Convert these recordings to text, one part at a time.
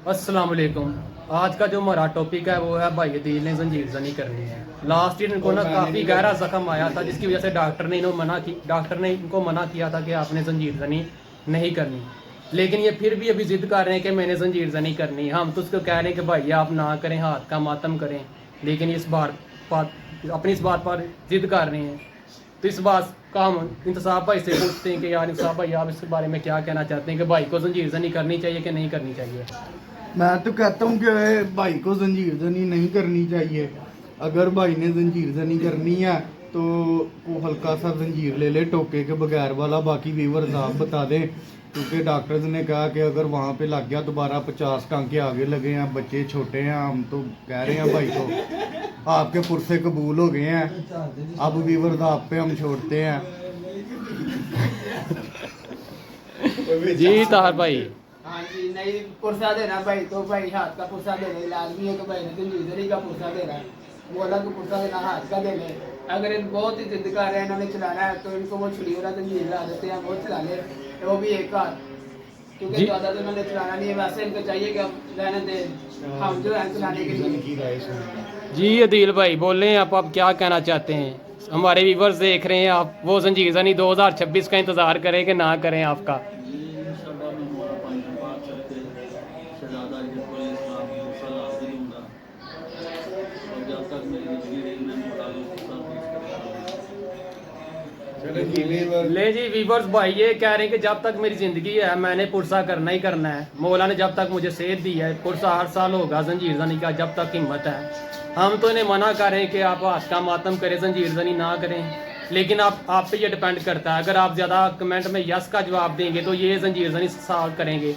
अस्सलाम वालेकुम। आज का जो हमारा टॉपिक है वो है भाई अदील ने जंजीर जनी करनी है। लास्ट ईयर इनको ना काफ़ी गहरा जख्म आया था, जिसकी वजह से डॉक्टर ने इनको मना किया था कि आपने जंजीर जनी नहीं करनी। लेकिन ये फिर भी अभी जिद कर रहे हैं कि मैंने जंजीर जनी करनी। हम तो उसको कह रहे हैं कि भाई आप ना करें, हाथ का मातम करें, लेकिन इस बात पर जिद कर रहे हैं। तो इस बात का हम इंतसाब भाई से पूछते हैं कि यार इंतसाब भाई आप इसके बारे में क्या कहना चाहते हैं कि भाई को जंजीर जनी करनी चाहिए कि नहीं करनी चाहिए। मैं तो कहता हूँ कि भाई को जंजीर जनी नहीं करनी चाहिए। अगर भाई ने जंजीर जनी करनी है तो वो हल्का सा जंजीर ले ले, टोके के बगैर वाला। बाकी व्यूअर्स आप बता दें, क्योंकि डॉक्टर्स ने कहा कि अगर वहाँ पे लग गया दोबारा 50 टांके आगे लगे हैं, बच्चे छोटे हैं। हम तो कह रहे हैं भाई को आपके पुरसे कबूल हो गए हैं, अब व्यूअर्स आप पे हम छोड़ते हैं। जी तार भाई। हाँ जी, नहीं पुरसा देना भाई, तो भाई हाथ का पुरसा देना लाजमी है। तो भाई ने तो न्यूजरी का पुरसा देना है, बोला तो पुरसा देना हाथ का दे ले। अगर इन बहुत ही जिद कर रहे हैं, इन्होंने चलाना है तो इनको वो छुरी वाला जंजीर ला देते हैं, वो चला ले, वो भी एक हाथ, क्योंकि ज़्यादा तो इन्होंने चलाना नहीं है। वैसे इनको चाहिए कि हम रहने दें, हम जो है चलाने के लिए। जी अदील भाई बोले आप क्या कहना चाहते हैं? हमारे व्यूवर्स देख रहे हैं, आप वो जंजीर जनी 2026 का इंतज़ार करें कि ना करें आपका? ले जी व्यूवर्स भाई ये कह रहे हैं कि जब तक मेरी ज़िंदगी है मैंने पुरसा करना ही करना है। मौला ने जब तक मुझे सेहत दी है, पुरसा हर साल होगा जंजीर जनी का जब तक हिम्मत है। हम तो इन्हें मना करें कि आप हाथ का मातम करें, जंजीर जनी ना करें, लेकिन आप पे ये डिपेंड करता है। अगर आप ज़्यादा कमेंट में यस का जवाब देंगे तो ये जंजीर जनी साल करेंगे।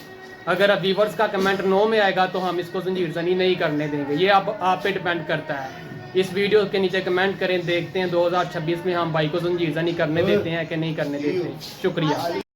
अगर व्यूवर्स का कमेंट नो में आएगा तो हम इसको जंजीर जनी नहीं करने देंगे। ये आप पे डिपेंड करता है। इस वीडियो के नीचे कमेंट करें, देखते हैं 2026 में हम भाई को जंजीर जनी करने देते हैं कि नहीं करने देते। शुक्रिया।